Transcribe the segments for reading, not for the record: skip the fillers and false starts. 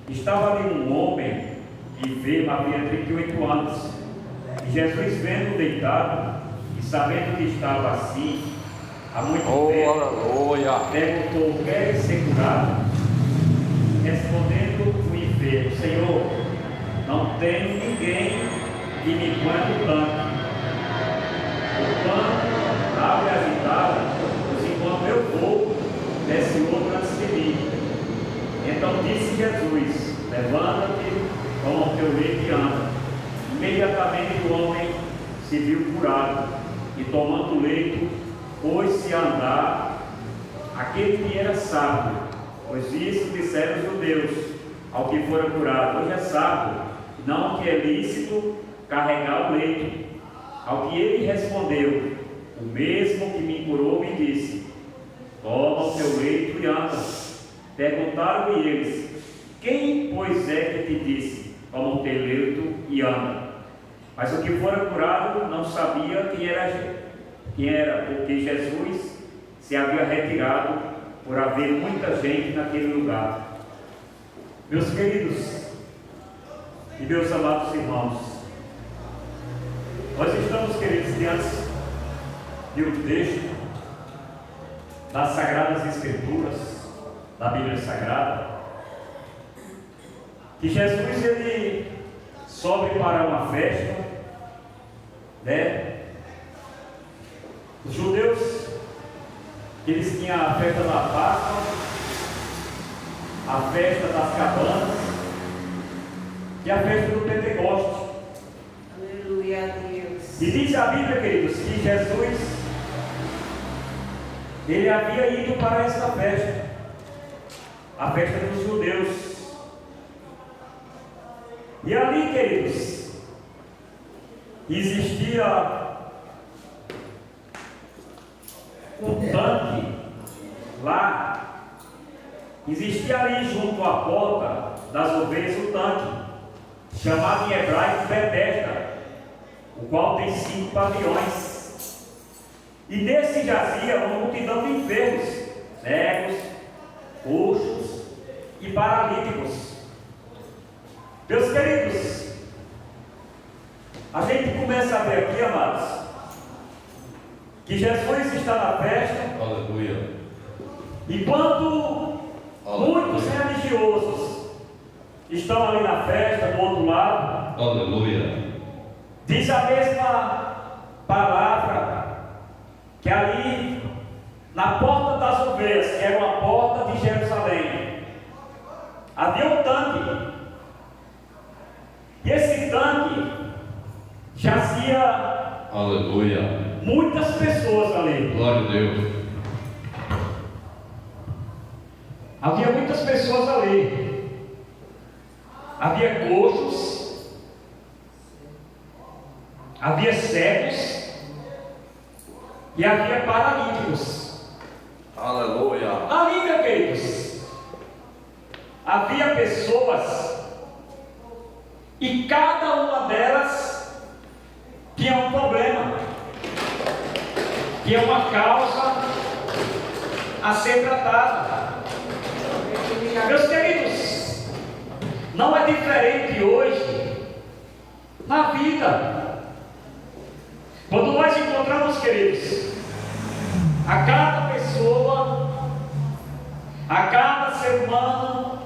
Estava ali um homem enfermo, havia 38 anos. E Jesus, vendo deitado e sabendo que estava assim há muito tempo, perguntou: queres ser curado? Respondendo o enfermo: Senhor, não tenho ninguém que me ponha no tanque. O tanque abre agitado, pois enquanto eu vou, desce outro antes de mim. Então disse Jesus: levanta-te, toma o teu leito e anda. Imediatamente o homem se viu curado, e tomando o leito, pôs-se a andar. Aquele que era sábio, pois isso disseram os judeus ao que fora curado: hoje é sábado, não que é lícito carregar o leito. Ao que ele respondeu: o mesmo que me curou me disse: toma o teu leito e anda. Perguntaram-lhe eles: quem, pois, é que te disse: toma o teu leito e anda? Mas o que fora curado não sabia quem era, porque Jesus se havia retirado por haver muita gente naquele lugar. Meus queridos e meus amados irmãos, nós estamos, queridos, diante de um texto das Sagradas Escrituras, da Bíblia Sagrada, que Jesus ele sobe para uma festa, né? Os judeus, eles tinham a festa da Páscoa, a festa das cabanas e a festa do Pentecoste. Aleluia a Deus. E diz a Bíblia, queridos, que Jesus ele havia ido para essa festa, a festa dos judeus. E ali, queridos, existia um tanque lá, existia ali junto à porta das ovelhas um tanque, chamado em hebraico Betesda, o qual tem 5 pavilhões. E nesse jazia uma multidão de enfermos, cegos, coxos e paralíticos. Meus queridos, a gente começa a ver aqui, amados, que Jesus está na festa. Aleluia. Enquanto muitos religiosos estão ali na festa, do outro lado. Aleluia. Diz a mesma palavra que ali na porta das ovelhas, que era uma porta de Jerusalém, havia um tanque. E esse tanque jazia, aleluia, muitas pessoas ali. Glória a Deus. Havia muitas pessoas ali. Havia coxos, havia cegos e havia paralíticos. Aleluia. Ali, meus queridos, havia pessoas e cada uma delas tinha um problema, tinha uma causa a ser tratada. Meus queridos, não é diferente hoje na vida. Quando nós encontramos, queridos, a cada pessoa, a cada ser humano,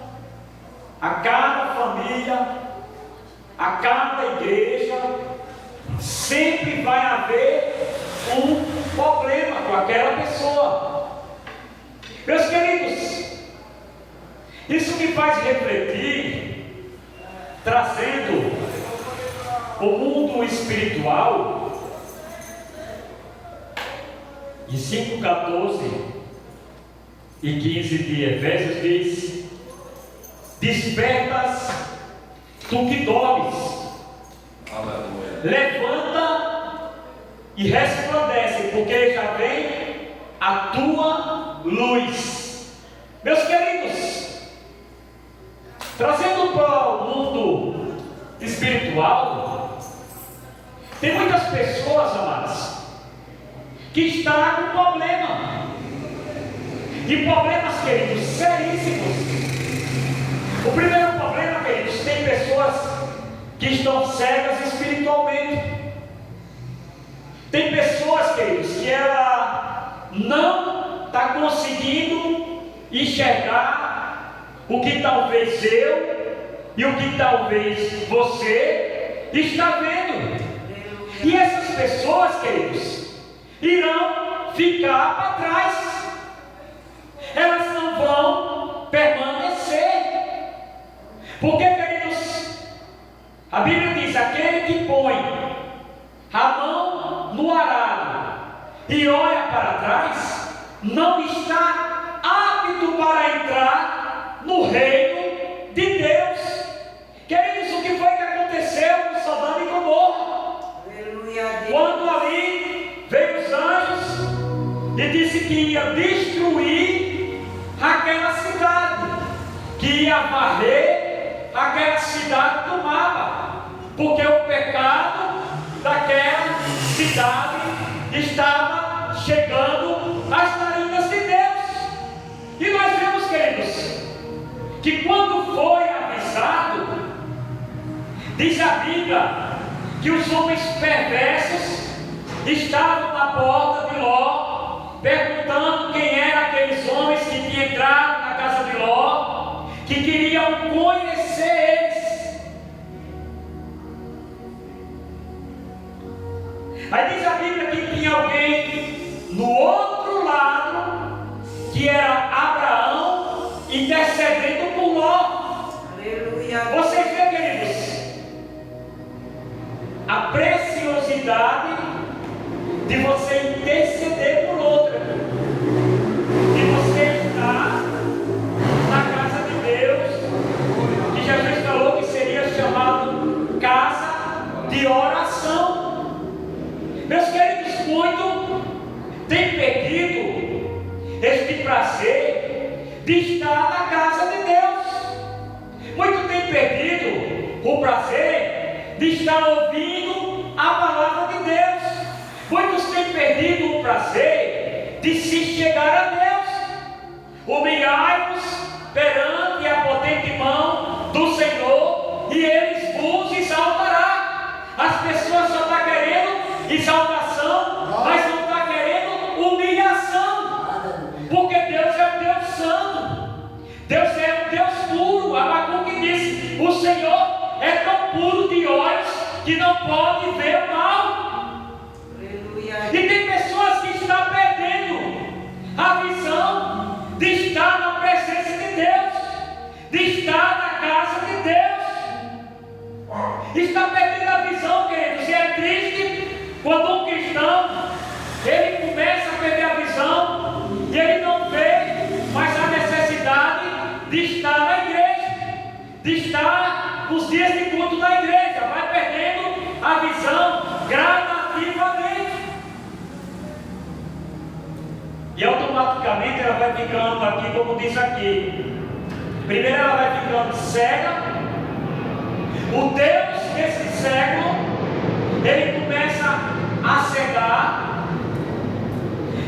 a cada família, a cada igreja, sempre vai haver um problema com aquela pessoa. Meus queridos, isso me faz refletir, trazendo o mundo espiritual. Em 5:14 e 15 de Efésios diz: despertas tu que dormes, Aleluia. levanta e resplandece, porque já vem a tua luz. Meus queridos, trazendo para o mundo espiritual, tem muitas pessoas, amados, que estão com problema, e problemas, queridos, seríssimos. O primeiro problema que estão cegas espiritualmente. Tem pessoas, queridos, que ela não está conseguindo enxergar o que talvez eu e o que talvez você está vendo. E essas pessoas, queridos, irão ficar para trás. Elas não vão permanecer. Porque, queridos, a Bíblia diz: aquele que põe a mão no arado e olha para trás, não está apto para entrar no reino de Deus. Queridos, o que foi que aconteceu com Sodoma e Gomorra? Quando ali veio os anjos e disse que ia destruir aquela cidade, que ia varrer aquela cidade do mapa, porque o pecado daquela cidade estava chegando às narinas de Deus. E nós vemos, queridos, que quando foi avisado, diz a Bíblia que os homens perversos estavam na porta de Ló, perguntando quem eram aqueles homens que tinham entrado na casa de Ló, que queriam conhecer eles. Aí diz a Bíblia que tinha alguém no outro lado, que era Abraão, intercedendo por Ló. Aleluia. Vocês veem, queridos, a preciosidade de você interceder por outra, de você estar na casa de Deus, que Jesus falou que seria chamado casa de oração. Meus queridos, muito tem perdido este prazer de estar na casa de Deus. Muito tem perdido o prazer de estar ouvindo a palavra de Deus. Muitos têm perdido o prazer de se chegar a Deus. Humilhai-vos perante a potente mão do Senhor e Ele vos exaltará. As pessoas só estão querendo exaltação, mas não estão querendo humilhação, porque Deus é um Deus santo, Deus é um Deus puro. Abacuque disse: o Senhor é tão puro de olhos que não pode ver o mal. Aleluia. E tem pessoas que estão perdendo a visão de estar na presença de Deus, de estar na casa de Deus. Está perdendo a visão, queridos, e é triste quando um cristão ele começa a perder a visão e ele não vê mais a necessidade de estar na igreja, de estar nos dias de culto na igreja, vai perdendo a visão gradativamente. E automaticamente ela vai ficando aqui, como diz aqui. Primeiro ela vai ficando cega. O Deus desse cego, ele começa a cegar.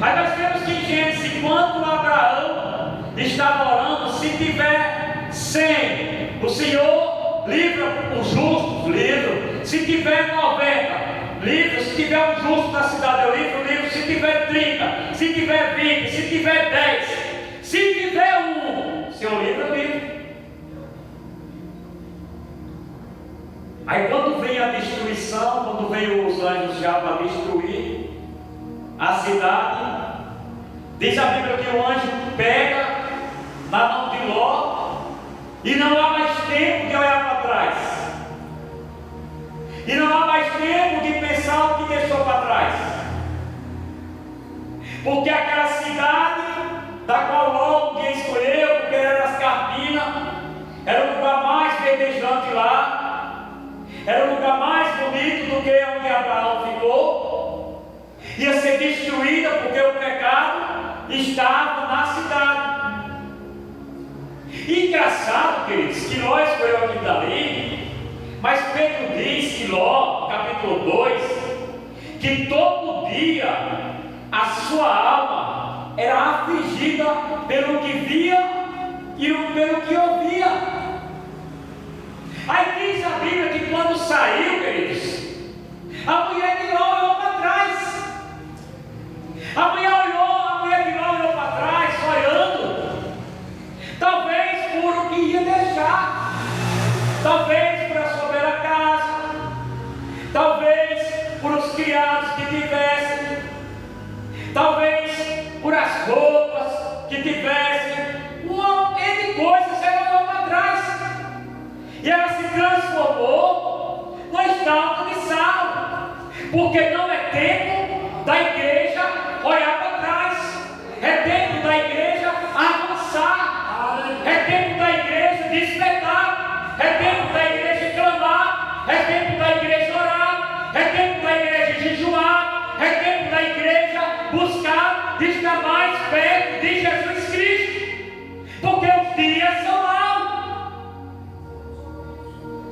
Aí nós vemos que em Gênesis, quando Abraão estava orando, se tiver 100, o Senhor livra os justos, livra. Se tiver 90, livra. Se tiver um justo na cidade, eu livro. Se tiver 30, se tiver 20, se tiver 10, se tiver 1, Senhor livra. Aí quando vem a destruição, quando veio os anjos já para destruir a cidade, diz a Bíblia que o anjo pega na mão de Ló e não há mais tempo de olhar para trás, e não há mais tempo de pensar o que deixou para trás, porque aquela cidade da qual Ló um dia escolheu, porque era as Carpinas, era o lugar mais verdejante lá, era o lugar mais bonito do que onde Abraão ficou, ia ser destruída porque o pecado estava na cidade. E engraçado, queridos, que Ló escolheu aquilo dali, mas Pedro diz que Ló, capítulo 2, que todo dia a sua alma era afligida pelo que via e pelo que ouvia. Aí diz a Bíblia que quando saiu, queridos, a mulher de Ló olhou para trás. A mulher de Ló olhou para trás, olhando. Talvez por o que ia deixar. Talvez por a sua bela casa. Talvez por os criados que tivessem. Talvez por as roupas que tivessem. Uma N de coisas, ela olhou para trás. E ela se transformou numa estátua de sal. Porque não é tempo da igreja olhar para trás. É tempo da igreja avançar. É tempo da igreja despertar. É tempo da igreja clamar. É tempo da igreja orar. É tempo da igreja jejuar. É tempo da igreja buscar estar mais perto de Jesus Cristo. Porque os dias são maus.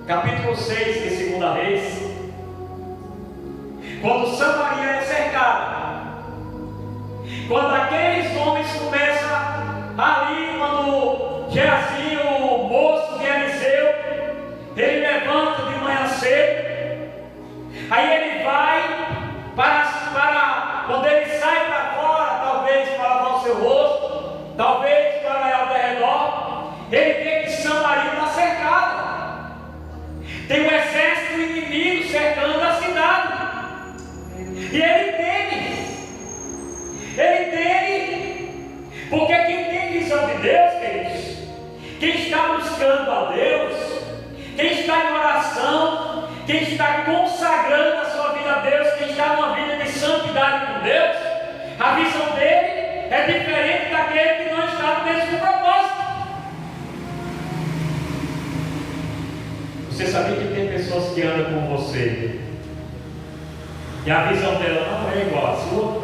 Capítulo 6 de 2 Reis. Quando Samaria é cercada, quando aqueles homens começam ali, quando Geazi, o moço de Eliseu, ele levanta de manhã cedo, aí ele vai para quando ele sai para fora, talvez para lavar o seu rosto, talvez para olhar ao redor, ele vê que Samaria está cercada. Tem um exército inimigo cercando a cidade. E ele teme, porque quem tem visão de Deus, queridos, quem está buscando a Deus, quem está em oração, quem está consagrando a sua vida a Deus, quem está numa vida de santidade com Deus, a visão dele é diferente daquele que não está no mesmo propósito. Você sabia que tem pessoas que andam com você e a visão dela não é igual à sua?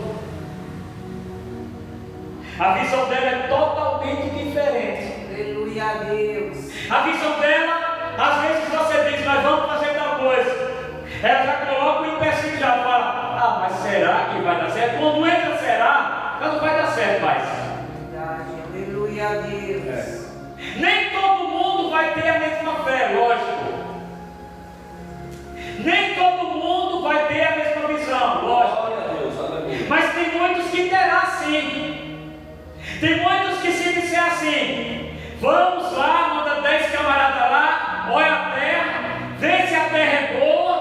A visão dela é totalmente diferente. Aleluia a Deus. A visão dela, às vezes você diz, nós vamos fazer tal coisa. Ela já coloca o empecilho e já fala, mas será que vai dar certo? Quando entra será, ela não vai dar certo mais. Verdade. Aleluia a Deus. Nem todo mundo vai ter a mesma fé, lógico. Nem todo mundo vai ter a mesma visão, lógico. Glória a Deus, aleluia. Mas tem muitos que terá sim. Tem muitos que se disser assim, vamos lá, manda 10 camaradas lá, olha a terra, vê se a terra é boa.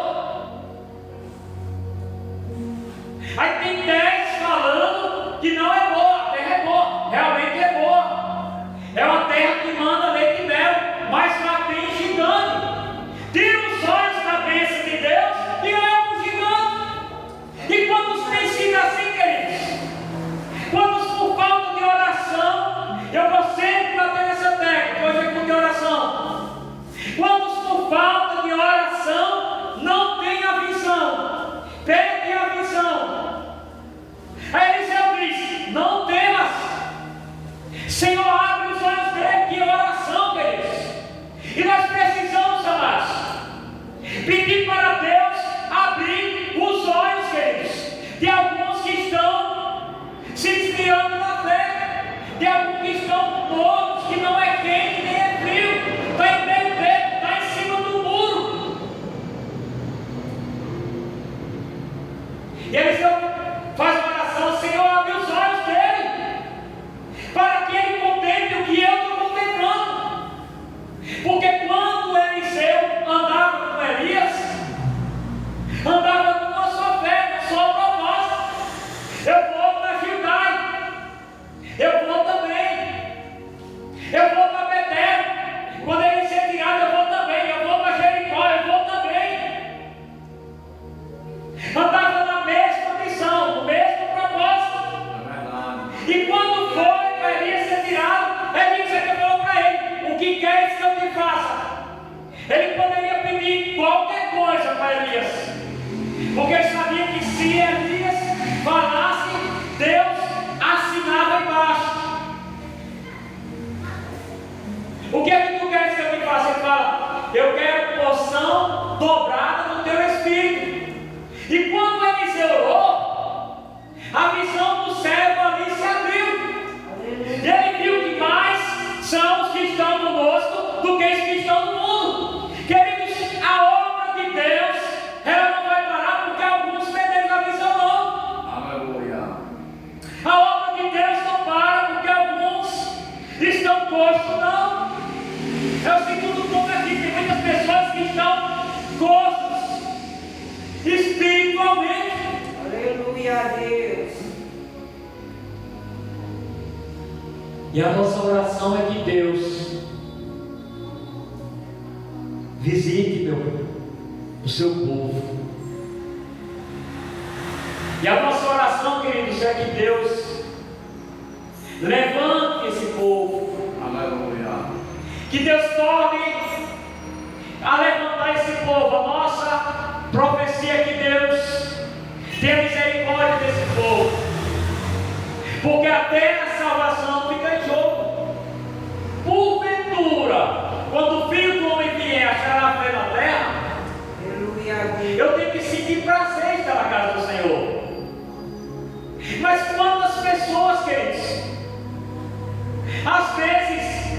Aí tem 10 falando que não é boa, a terra é boa, realmente é boa. É uma terra que manda leite e mel, mas lá tem gigante. Tira os olhos da bênção de Deus e olha para o gigante. E quantos têm sido assim, queridos? Quantos por falta de oração, eu vou sempre bater nessa tecla, hoje é culto de oração. Quantos por falta de oração não têm a visão, perdem a visão. Aí Eliseu diz, não temas, Senhor, abre os olhos dele, que oração, queridos. E nós precisamos, amados, pedir para Deus abrir os olhos, queridos, de alguns que estão se desviando da fé, de alguns que estão mortos, que não é quente nem é frio, está em meio dele, está em cima do muro. E Eliseu faz uma oração, Senhor, abre os olhos dele, para que ele contemple o que eu estou contemplando. Porque quando Eliseu andava com Elias, andava numa só fé, num só propósito. Eu vou para Gilgal, eu vou também, eu vou para Betel. Quando ele ser tirado, eu vou também, eu vou para Jericó, eu vou também. Andava na mesma missão, no mesmo propósito. É verdade. E quando foi para Elias ser tirado, Elias falou para ele, o que queres que eu te faça? Ele poderia pedir qualquer coisa para Elias, porque ele sabia que se Elias falasse, Deus assinava embaixo. O que é que tu queres que eu te faça? Ele fala, eu quero porção dobrada no teu espírito. E quando Eliseu orou, a visão do servo ali se abriu. E ele viu que mais são os que estão conosco do que os que estão no mundo. Queridos, a obra de Deus E a nossa oração é que Deus visite o seu povo. E a nossa oração, queridos, é que Deus levante esse povo. Aleluia. Que Deus torne a levantar esse povo. A nossa profecia é que Deus tenha misericórdia desse povo, porque até a salvação fica em jogo. Porventura, quando o Filho do Homem vier, achará fé na terra? Aleluia. Eu tenho que sentir prazer em estar na casa do Senhor. Mas quantas pessoas, queridos, às vezes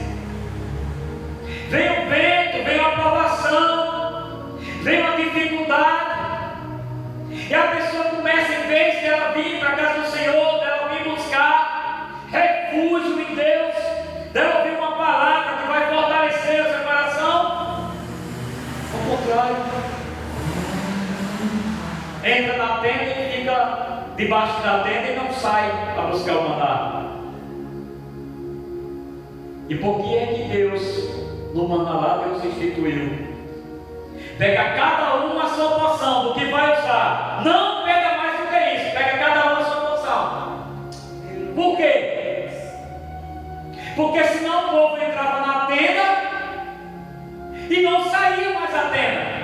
vem o vento, vem a provação, vem uma dificuldade, e a pessoa começa, em vez dela vir para a casa do Senhor, dela vir buscar refúgio em Deus, dela ouvir uma palavra que vai fortalecer o seu coração, ao contrário, entra na tenda e fica debaixo da tenda e não sai para buscar o maná. E por que é que Deus, no maná lá, Deus instituiu? Pega cada um a sua porção do que vai usar. Não pega mais do que isso. Pega cada um a sua porção. Por quê? Porque senão o povo entrava na tenda e não saía mais da tenda.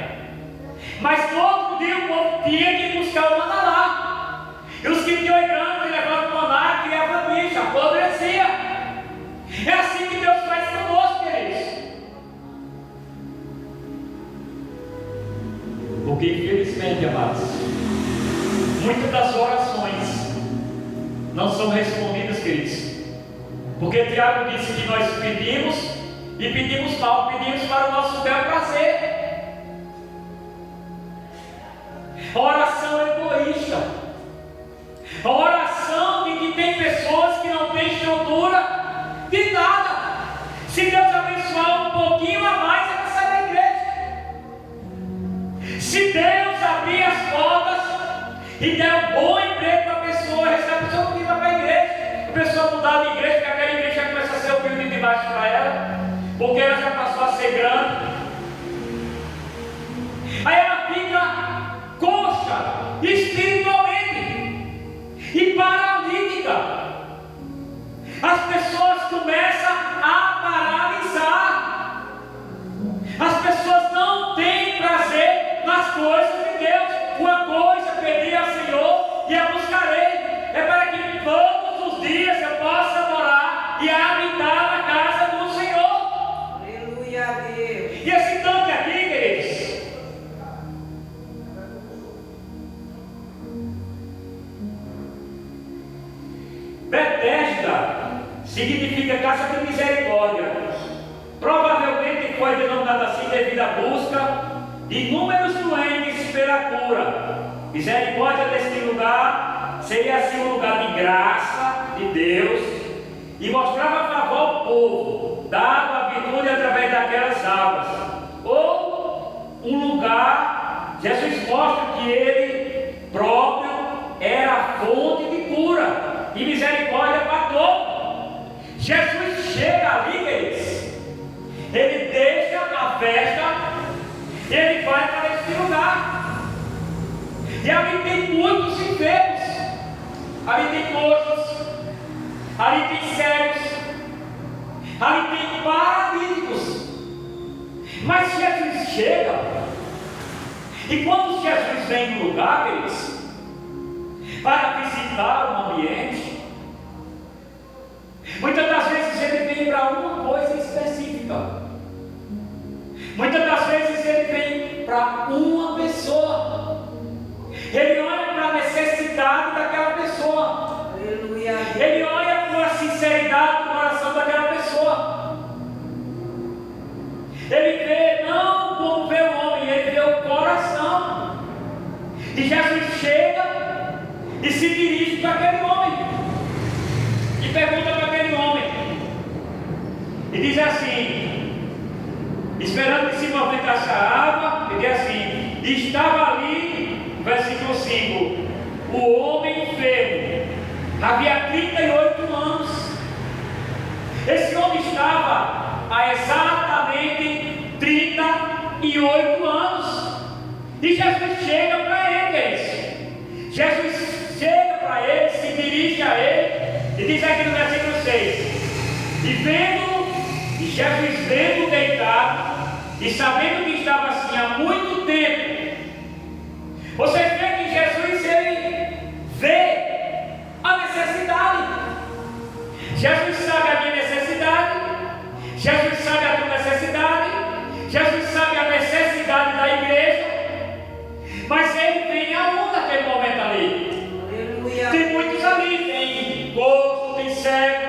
Mas no outro dia o povo tinha que buscar o maná lá. E os que tinham grande levavam o maná, criavam bicho, apodrecia. É assim que Deus faz conosco, queridos. Porque infelizmente, amados, muitas das orações não são respondidas, queridos. Porque Tiago disse que nós pedimos e pedimos mal, pedimos para o nosso bel prazer. A oração é egoísta. A oração de que tem pessoas que não têm estrutura de nada. Se Deus abençoar um pouquinho a mais, ela sai da igreja. Se Deus abrir as portas e der um bom emprego para a pessoa, essa pessoa não vai para a igreja. A pessoa mudar de igreja, porque aquela igreja já começa a ser o filho de baixo para ela, porque ela já passou a ser grande. Aí ela fica coxa espiritualmente e paralítica. As pessoas começam a paralisar. As pessoas não têm prazer nas coisas de Deus. Uma coisa pedi ao Senhor e a buscarei, é para que todos os dias eu possa adorar e habitar na casa do Senhor. Aleluia a Deus. E esse tanque aqui, queridos, Betesda significa casa de misericórdia. Provavelmente foi denominada assim devido à busca de inúmeros doentes pela cura. Misericórdia deste lugar seria assim um lugar de graça de Deus e mostrava favor ao povo, dava a virtude através daquelas águas. Ou um lugar, Jesus mostra que ele próprio era a fonte de cura e misericórdia para todos. Jesus chega ali, queridos, ele deixa a festa e ele vai para esse lugar. E ali tem muitos enfermos, ali tem coxos, ali tem cegos, ali tem paralíticos. Mas Jesus chega, e quando Jesus vem no lugar, queridos, para visitar um ambiente, muitas das vezes ele vem para uma coisa específica. Muitas das vezes ele vem para uma pessoa. Ele olha para a necessidade daquela pessoa. Aleluia. Ele olha para a sinceridade do coração daquela pessoa. Ele vê não como vê o homem, ele vê o coração. E Jesus chega e se dirige para aquele homem e pergunta para aquele homem e diz assim, esperando que se movimentasse a água, ele diz assim: estava ali, versículo 5, o homem enfermo, havia 38 anos. há exatamente 38 anos. E Jesus chega para ele, Jesus chega para ele, se dirige a ele e diz aqui no versículo 6: e Jesus vendo deitado e sabendo que estava assim há muito tempo. Você vê que Jesus, ele vê a necessidade. Jesus sabe a minha necessidade, Jesus sabe a tua necessidade, Jesus sabe a necessidade da igreja, mas ele tem aonde naquele momento ali? Aleluia. Tem muitos ali, tem gordo, tem cego,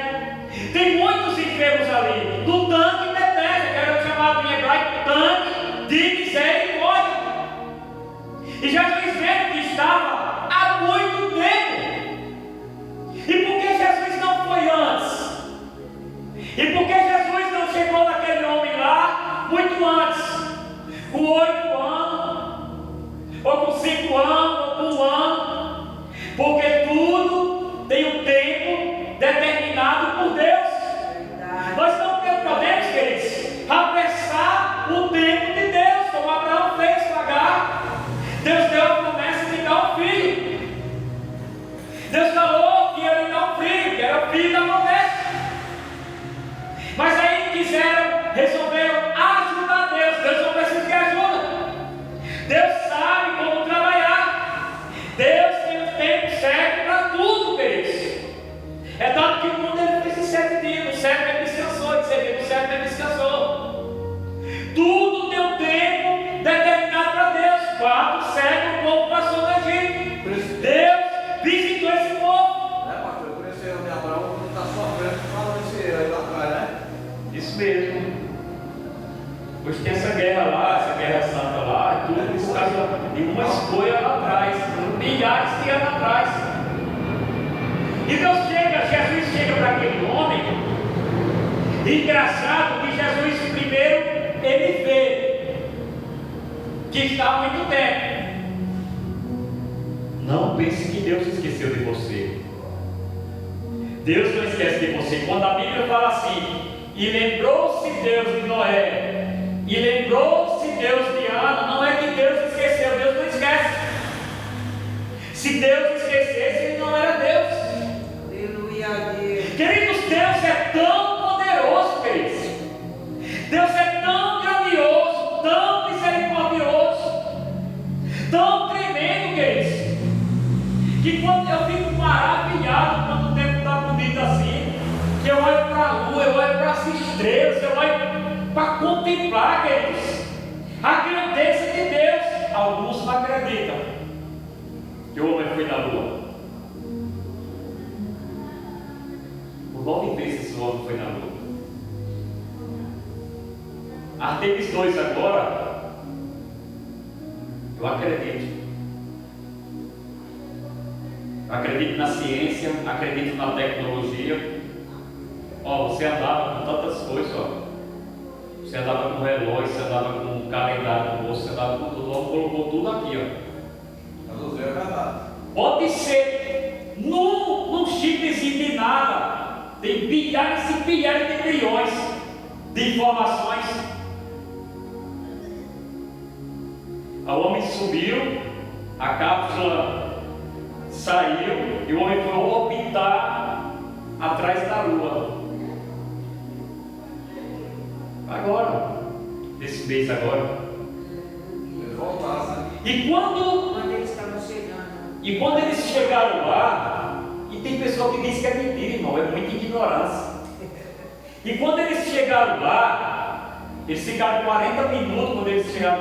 tem muitos enfermos ali, do tanque Betesda, que era chamado em hebraico tanque de misericórdia. E Jesus vendo que estava há muito tempo. E por que Jesus não foi antes? E por que Jesus não chegou naquele homem lá muito antes? Com 8 anos, ou com 5 anos, ou com 1 ano? Porque tudo tem um tempo determinado por Deus. Nós não podemos, queridos, apressar o tempo de Deus, como Abraão fez com Agar. Deus deu a promessa de dar um filho. Deus falou que ia lhe dar um filho, que era o filho da promessa. Mas aí resolveram ajudar Deus. Deus não precisa de ajuda. Deus sabe como trabalhar. Deus tem o tempo certo para tudo, queridos. É tanto que o mundo ele fez em 7 dias. No 7 ele descansou, no 7 ele descansou. Tudo tem um tempo determinado para Deus. 4 séculos o povo passou no Egito. Deus visitou esse povo. Pastor? Por isso eu, Abraão, está sofrendo, falando esse aí lá atrás, né? Isso mesmo. Hoje tem essa guerra lá, essa guerra santa lá, tudo isso causa de uma escolha lá atrás, milhares de anos atrás. E Jesus chega para aquele homem. E engraçado que Jesus primeiro ele vê que está há muito tempo. Não pense que Deus esqueceu de você. Deus não esquece de você. Quando a Bíblia fala assim: e lembrou-se Deus de Noé, e lembrou-se Deus de Ana, não é que Deus esqueceu, Deus não esquece. Se Deus esquecesse, ele não era Deus. Aleluia, Deus. Queridos, Deus é tão poderoso, queridos. Deus é tão grandioso, tão misericordioso, tão tremendo, queridos, que quando eu fico maravilhado quando o tempo está bonito assim, que eu olho para a lua, eu olho para as estrelas, eu olho para contemplar, queridos, a grandeza de Deus. Alguns não acreditam que o homem foi na lua. Por 9 vezes esse homem foi na lua. Artemis 2 agora, eu acredito. Acredito na ciência, acredito na tecnologia. Você andava com tantas coisas, Você andava com relógio, você andava com calendário no bolso, você andava com tudo. O homem colocou tudo aqui, É verdade. Pode ser num chipzinho de nada. Tem bilhares e bilhares de bilhões de informações. O homem subiu, a cápsula saiu e o homem foi orbitar atrás da lua. Agora, desse mês agora. Eles voltaram, né? E quando Eles estavam chegando. E quando eles chegaram lá, e tem pessoa que diz que é mentira, irmão, é muita ignorância. E quando eles chegaram lá, eles ficaram 40 minutos, quando eles chegaram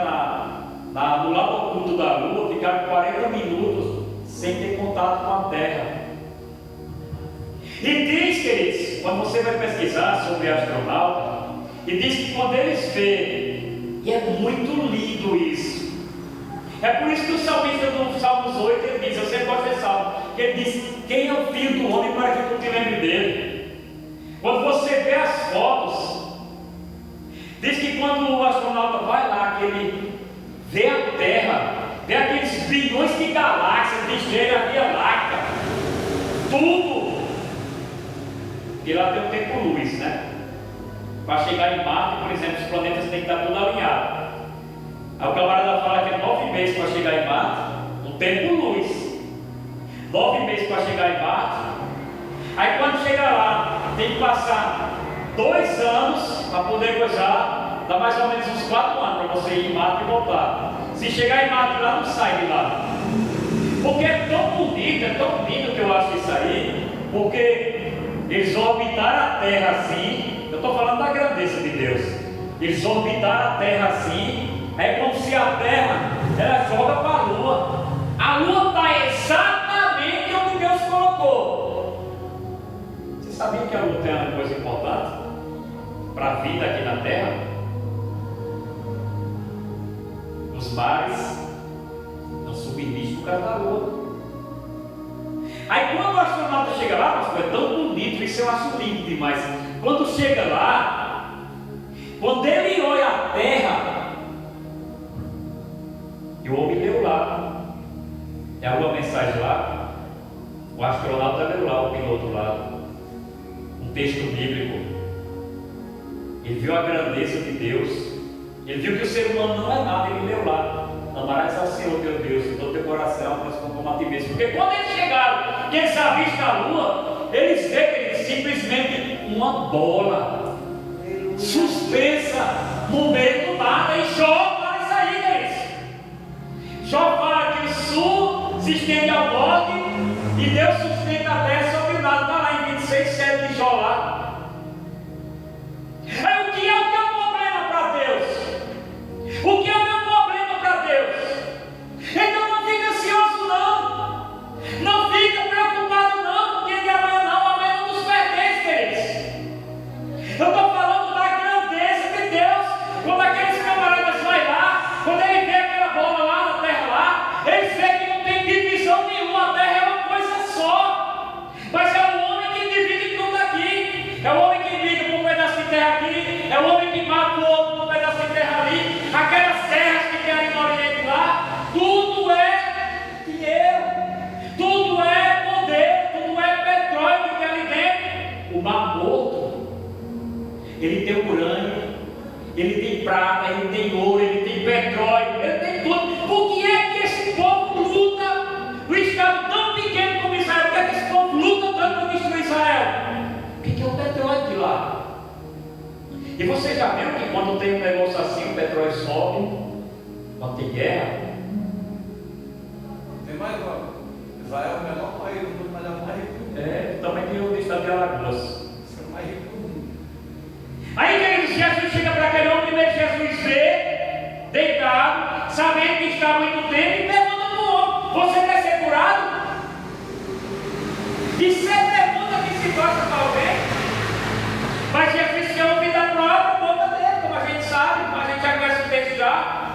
no lado oculto da lua, ficaram 40 minutos sem ter contato com a terra. E diz, queridos, quando você vai pesquisar sobre astronauta, e diz que quando eles veem, e é muito lindo isso. É por isso que o salmista do Salmos 8 ele diz, eu sempre gosto desse salmo, que ele diz: quem é o filho do homem para que tu te lembre dele? Quando você vê as fotos, diz que quando o astronauta vai lá, que ele vê a Terra, vê aqueles bilhões de galáxias, de estrelas, a Via Láctea, tudo. E lá tem o tempo luz, né? Para chegar em Marte, por exemplo, os planetas têm que estar tudo alinhado. Aí o camarada fala que é 9 meses para chegar em Marte, um tempo-luz. 9 meses para chegar em Marte. Aí quando chega lá, tem que passar 2 anos para poder coisar, dá mais ou menos uns 4 anos para você ir em Marte e voltar. Se chegar em Marte lá, não sai de lá. Porque é tão bonito, é tão lindo que eu acho isso aí, porque eles orbitaram a Terra assim, eu estou falando da grandeza de Deus. Eles orbitaram a Terra assim, é como se a Terra, ela joga para a Lua. A Lua está exatamente onde Deus colocou. Você sabia que a Lua tem uma coisa importante para a vida aqui na Terra? Os mares não submergem por causa da Lua. Aí quando o astronauta chega lá, é tão bonito, isso eu acho lindo demais. Quando chega lá, quando ele olha a Terra, e o homem leu lá, tem alguma mensagem lá, o astronauta leu lá, o piloto lá, um texto bíblico. Ele viu a grandeza de Deus, ele viu que o ser humano não é nada, ele leu lá. Amarás ao Senhor teu Deus de todo teu coração, mas como a ti mesmo. Porque quando eles chegaram, que eles avistam a Lua, eles veem que eles simplesmente uma bola suspensa no meio do nada. E Jó fala isso aí, queridos. Jó fala que o sul se estende ao norte e Deus sustenta a terra sobre o nada. Está lá em 26:7 de Jó lá. Aí o que é o teu problema para Deus? O que é o meu problema para Deus? Então não fica ansioso não. Não fica preocupado não, porque de amanhã não, amanhã não nos pertence, queridos. Eu estou falando da grandeza de Deus. Quando aqueles camaradas vão lá, quando ele vê aquela bola lá na terra lá, eles veem que não tem divisão nenhuma, a terra é uma coisa só. Mas é o homem que divide tudo aqui. É o homem que briga por um pedaço de terra aqui, é o homem que mata o outro por um pedaço de terra ali. Aquelas terras que tem ali no Oriente lá, tudo é dinheiro, tudo é poder, tudo é petróleo que tem ali dentro. O Mar Morto, ele tem urânio, ele tem prata, ele tem ouro, ele tem petróleo, ele tem tudo. Por que é que esse povo luta? O Estado tão pequeno como Israel, por que é que esse povo luta tanto para destruir Israel? Porque é o petróleo de lá. E você já viu que quando tem um negócio assim, o petróleo sobe, quando tem guerra? Tem mais uma. Israel é o menor país do mundo, mas é o mais rico do mundo. É, também tem o estado de Alagoas. Esse é o mais rico do mundo. Aí, queridos, Jesus chega para aquele homem, primeiro Jesus vê, deitado, sabendo que está muito tempo, e pergunta para o homem: você quer ser curado? Isso é pergunta que se gosta para alguém. Mas Jesus quer ouvir da própria boca dele, como a gente sabe, a gente já conhece o texto já.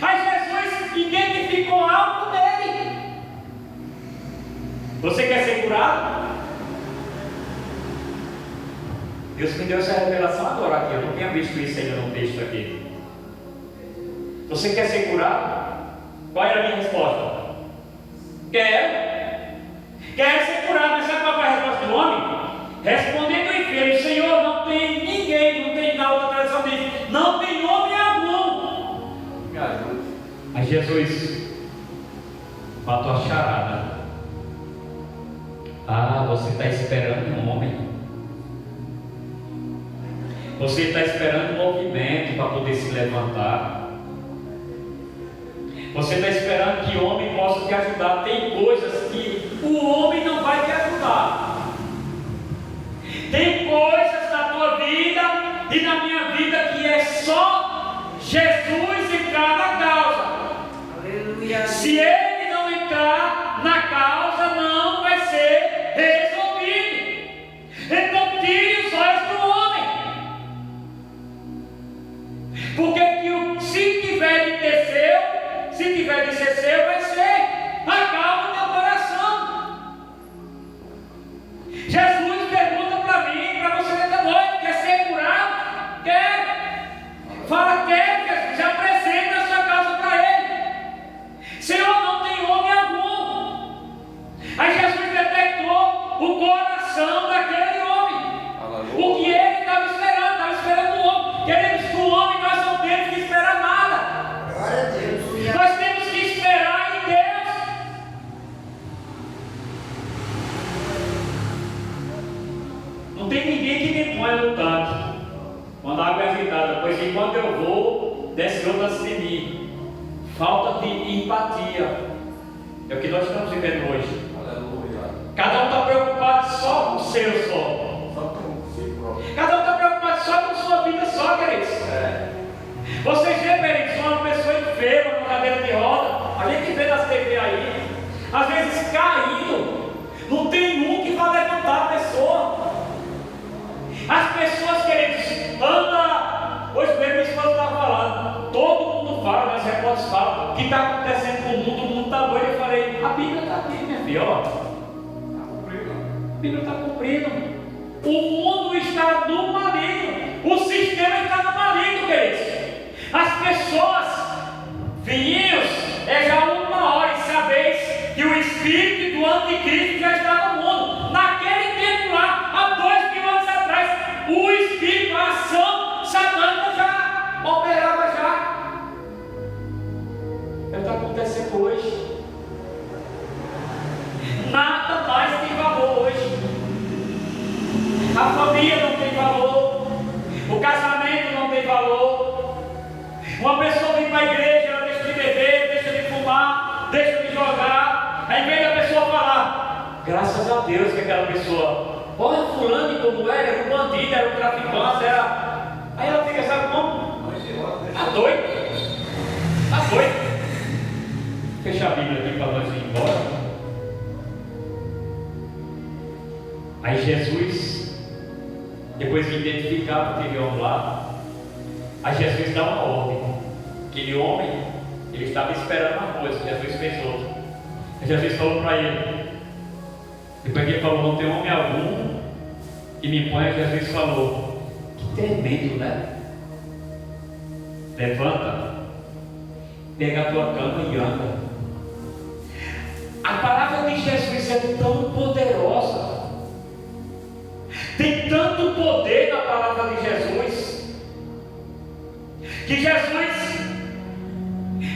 Aí Jesus identificou algo dele. Você quer ser curado? Deus me deu essa revelação agora aqui, eu não tinha visto isso ainda no texto aqui. Você quer ser curado? Qual era a minha resposta? Quero. Quero ser curado, mas sabe qual foi a resposta do homem? Respondendo o enfermo: Senhor, não tem ninguém, não tem na outra tradução diz, não tem nome algum. Me ajuda. Aí Jesus matou a charada. Ah, você está esperando um homem. Você está esperando um movimento para poder se levantar. Você está esperando que o homem possa te ajudar. Tem coisas que o homem não vai te ajudar. Tem coisas na tua vida e na minha vida que é só Jesus entrar na causa. Aleluia. Se ele não entrar na causa, não vai ser resolvido. Então tire os olhos do homem. Porque se tiver de ter seu, se tiver de ser seu, vai ser. Acalma o teu coração. Jesus pergunta para mim, para você nessa noite: quer ser curado? Quer? Fala, quer, Jesus. Apresenta a sua causa para ele. Senhor, não tem homem algum. Aí Jesus detectou o coração daquele homem. O que ele estava que quando eu vou, desce outro antes de mim. Falta de empatia. É o que nós estamos vivendo hoje. Aleluia. Cada um está preocupado só com o seu só. Só com si próprio. Cada um está preocupado só com sua vida só, queridos. Vocês vê, queridos, uma pessoa enferma na cadeira de roda. A gente vê nas TV aí. Às vezes caindo. Não tem um que vai levantar a pessoa. As pessoas, queridos, andam. Hoje mesmo minha esposa estava falando. Todo mundo fala, mas repórteres falam. O que está acontecendo com o mundo está doido. Eu falei, a Bíblia está aqui, minha filha, ó. A Bíblia está cumprindo. O mundo está no maligno. O sistema está no maligno, queridos. As pessoas, filhinhos, é já uma hora e sabeis que o espírito do anticristo já está no mundo. Naquele tempo lá, há 2000 anos atrás, o espírito, a ação satânica já operava já. É o que está acontecendo hoje. Nada mais tem valor hoje. A família não tem valor. O casamento não tem valor. Uma pessoa vem para a igreja, ela deixa de beber, deixa de fumar, deixa de jogar. Aí vem a pessoa falar, graças a Deus que aquela pessoa, olha fulano como era um bandido, era um traficante, era. Aí ela fica, sabe como? Está doido? Está doido? Fecha a Bíblia aqui para nós ir embora. Aí Jesus, depois de identificar para aquele homem lá, aí Jesus dá uma ordem. Aquele homem, ele estava esperando uma coisa, Jesus fez outra. Aí Jesus falou para ele, depois que ele falou, não tem homem algum que me imponha, Jesus falou, que tremendo, né? Levanta, pega a tua cama e anda. A palavra de Jesus é tão poderosa. Tem tanto poder na palavra de Jesus, que Jesus,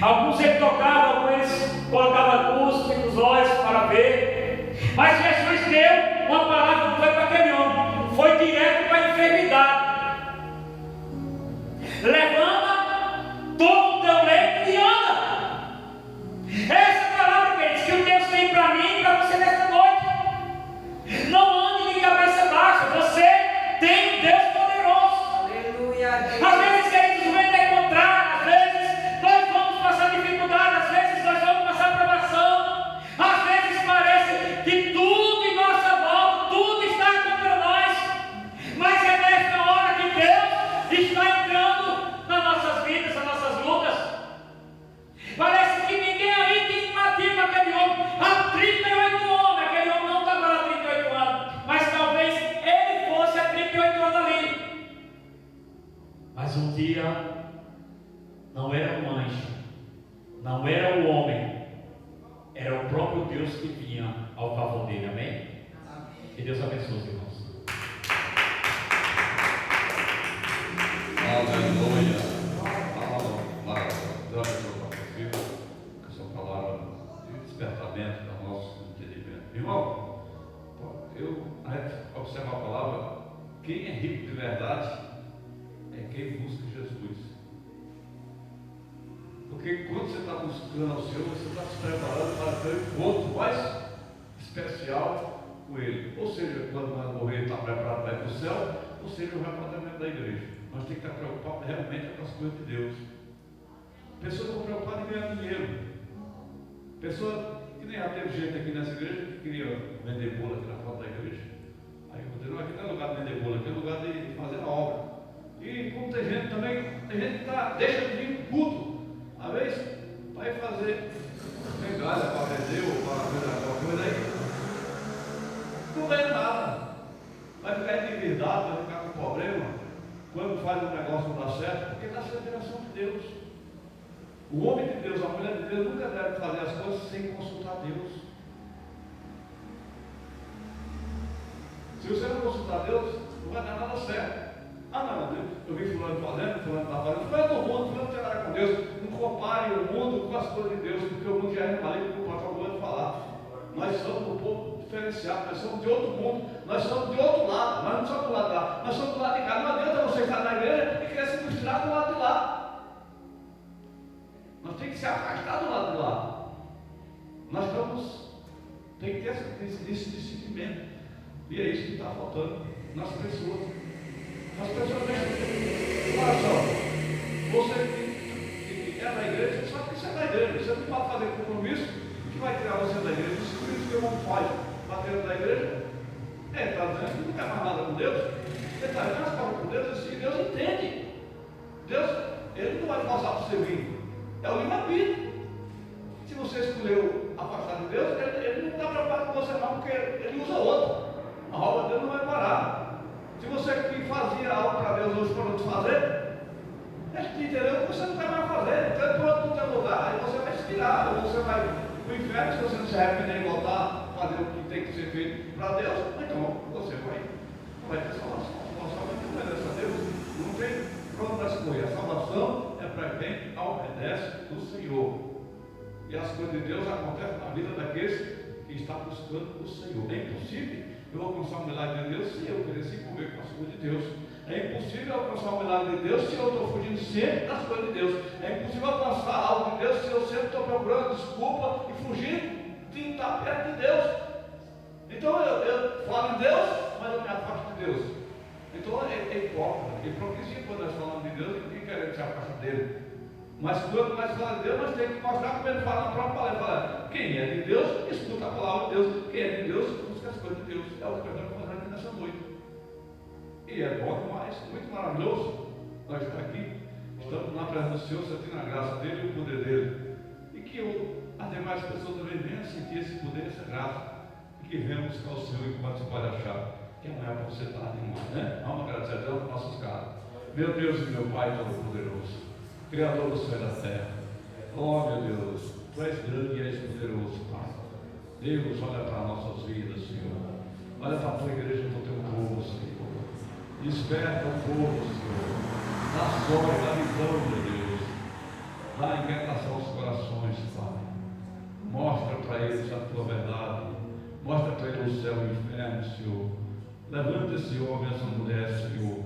alguns ele tocava, alguns colocava cuspe nos olhos para ver, mas Jesus deu uma palavra, não foi para aquele homem, foi direto para a enfermidade. Levanta, toma o teu leito e anda. Essa palavra que diz que o Deus tem para mim e para você nesta noite. Não ande de cabeça baixa, você tem um Deus poderoso. Aleluia. Às vezes queremos ver encontrar, às vezes nós vamos passar dificuldade, às vezes nós vamos passar provação, às vezes parece que tudo em nossa volta, tudo está contra nós, mas é nesta hora que Deus está entrando nas nossas vidas, nas nossas lutas. Parece que ninguém aí tem empatia com aquele homem. Há 38 anos, aquele homem não estava lá há 38 anos, mas talvez ele fosse há 38 anos ali. Mas um dia, não era um anjo, não era o homem, era o próprio Deus que vinha ao favor dele, amém? Que Deus abençoe os irmãos. Aleluia. Deus abençoe para você, com essa palavra de despertamento do nosso entendimento. Irmão, eu observo a palavra, quem é rico de verdade é quem busca Jesus. Porque quando você está buscando o Senhor, você está se preparando para ter um encontro mais especial com Ele. Ou seja, quando nós morrer, está preparado para ir para o céu, ou seja, o arrebatamento da igreja. Nós temos que estar preocupados realmente com as coisas de Deus. Pessoas estão preocupadas em ganhar dinheiro. Pessoa que nem já teve gente aqui nessa igreja que queria vender bolo aqui na porta da igreja. Aí eu falei, não, aqui não é lugar de vender bolo, aqui é lugar de fazer a obra. E como tem gente também, tem gente que deixa de vir culto, às vezes, para ir fazer migalha, para vender ou para fazer alguma coisa aí. Não ganha nada. Vai ficar endividado, vai ficar com problema. Quando faz um negócio não dá certo, porque está sendo a direção de Deus. O homem de Deus, a mulher de Deus nunca deve fazer as coisas sem consultar Deus. Se você não consultar Deus, não vai dar nada certo. Ah não, eu vi fulano fazendo, fulano está fazendo, fulano do mundo, fulano não tem nada com Deus. Não compare o mundo com as coisas de Deus, porque o mundo já é maligno, como o pastor acabou de falar. Nós somos um povo diferenciado, nós somos de outro mundo, Nós somos de outro lado, nós não somos do lado de lá, nós somos do lado de cá. Não adianta você estar na igreja e querer se misturar do lado de lá. Nós temos que se afastar do lado de lá. Nós tem que ter esse discernimento. E é isso que está faltando nas pessoas. As pessoas pensam, olha só, você que é da igreja, só que você é da igreja, você não pode fazer compromisso que vai tirar você da igreja. Os compromissos que o irmão faz para dentro da igreja, ele está dizendo que não quer mais nada com Deus, ele está dizendo as coisas com Deus, e Deus entende. Deus, ele não vai forçar para você vir, é o livre-arbítrio. Se você escolheu afastar de Deus, ele não está preocupado com você não, porque ele usa outro. A obra dele não vai parar. Se você que fazia algo para Deus hoje parou de fazer, ele te entendeu que você não vai mais fazer. Então ele pronto no teu lugar, aí você vai se tirar, ou você vai para o inferno, se você não se arrepender e voltar a fazer o que tem que ser feito para Deus, então você vai ter salvação. A salvação não obedece a Deus, não tem para onde escolher. A salvação é para quem obedece do Senhor. E as coisas de Deus acontecem na vida daqueles que estão buscando o Senhor. É impossível eu alcançar o milagre de Deus se eu querer se envolver com as coisas de Deus. É impossível alcançar o milagre de Deus se eu estou fugindo sempre das coisas de Deus. É impossível alcançar algo de Deus se eu sempre estou procurando desculpa e fugindo de estar perto de Deus. Então eu falo em Deus, mas eu me afasto de Deus. Então é hipócrita. Hipocrisia quando nós falamos de Deus e queremos se afastar dele. Mas quando nós falamos de Deus, nós temos que mostrar como ele fala na própria palavra. Fala, quem é de Deus, escuta a palavra de Deus. Quem é de Deus, busca as coisas de Deus. É o que nós estamos fazendo aqui nessa noite. E é bom demais, muito maravilhoso nós estar aqui. Estamos na presença do Senhor, sentindo a graça dele e o poder dele. E que as demais pessoas também venham sentir esse poder, essa graça. E que venham buscar o Senhor enquanto você pode achar que amanhã para você estar demais, né? Vamos agradecer a Deus nos nossos casos. Meu Deus e meu Pai Todo-Poderoso, Criador do céu e da terra. Oh meu Deus, Tu és grande e és poderoso, Pai. Deus, olha para as nossas vidas, Senhor. Olha para a Tua igreja, para o Teu povo, Senhor. Desperta o povo, Senhor. Dá sorte, dá visão, meu Deus. Dá inquietação aos corações, Pai. Mostra para eles a Tua verdade. Mostra para eles o céu e o inferno, Senhor. Levanta esse homem, essa mulher, Senhor.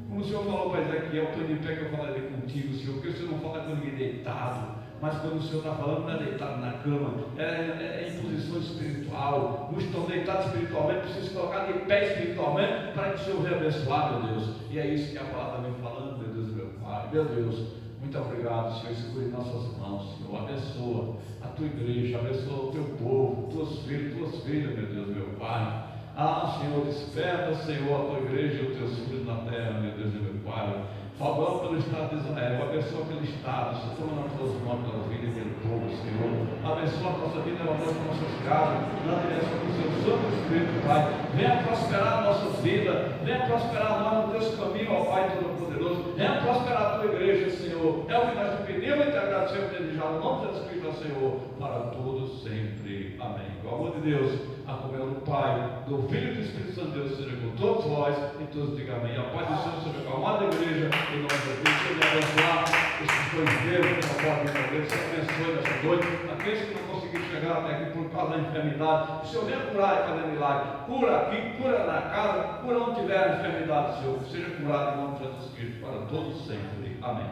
Como o Senhor falou para Ezequiel, estou de pé que eu falarei contigo, Senhor, porque o Senhor não fala com ninguém deitado, mas quando o Senhor está falando, não é deitado na cama, é em posição espiritual. Não estão deitados espiritualmente, precisa se colocar de pé espiritualmente para que o Senhor venha abençoar, meu Deus. E é isso que a palavra vem falando, meu Deus e meu Pai. Meu Deus, muito obrigado, Senhor. Segure nossas mãos, Senhor. Abençoa a Tua igreja, abençoa o Teu povo, Tuas filhas, meu Deus e meu Pai. Ah, Senhor, desperta, Senhor, a Tua igreja e os Teus filhos na terra, meu Deus e meu Pai. Falando pelo Estado de Israel, abençoa pelo Estado, Senhor, toma nas Tuas mãos pela vida e pelo povo, Senhor. Abençoa a nossa vida, abençoa as nossas casas, na direção do Seu Santo Espírito, Pai. Venha prosperar a nossa vida, venha prosperar nós no Teus caminhos, ó Pai Todo-Poderoso. Venha prosperar a Tua igreja, Senhor. É o que nós te pedimos e te agradecemos, desejado, no nome de Jesus Cristo, Senhor, para todos sempre. Amém. Com o amor de Deus, a comunhão do Pai, do Filho e do Espírito Santo de Deus seja com todos vós e todos digam amém. A paz do Senhor seja com a amada igreja, em nome de Deus. Seja abençoar esses dois deus que não podem vir a Deus. Se abençoe nessa noite. Aqueles que não conseguiram chegar até aqui por causa da enfermidade, o Senhor venha curar e fazer milagre. Cura aqui, cura na casa, cura onde tiver enfermidade, Senhor. Seja curado em nome de Jesus Cristo para todos sempre. Amém.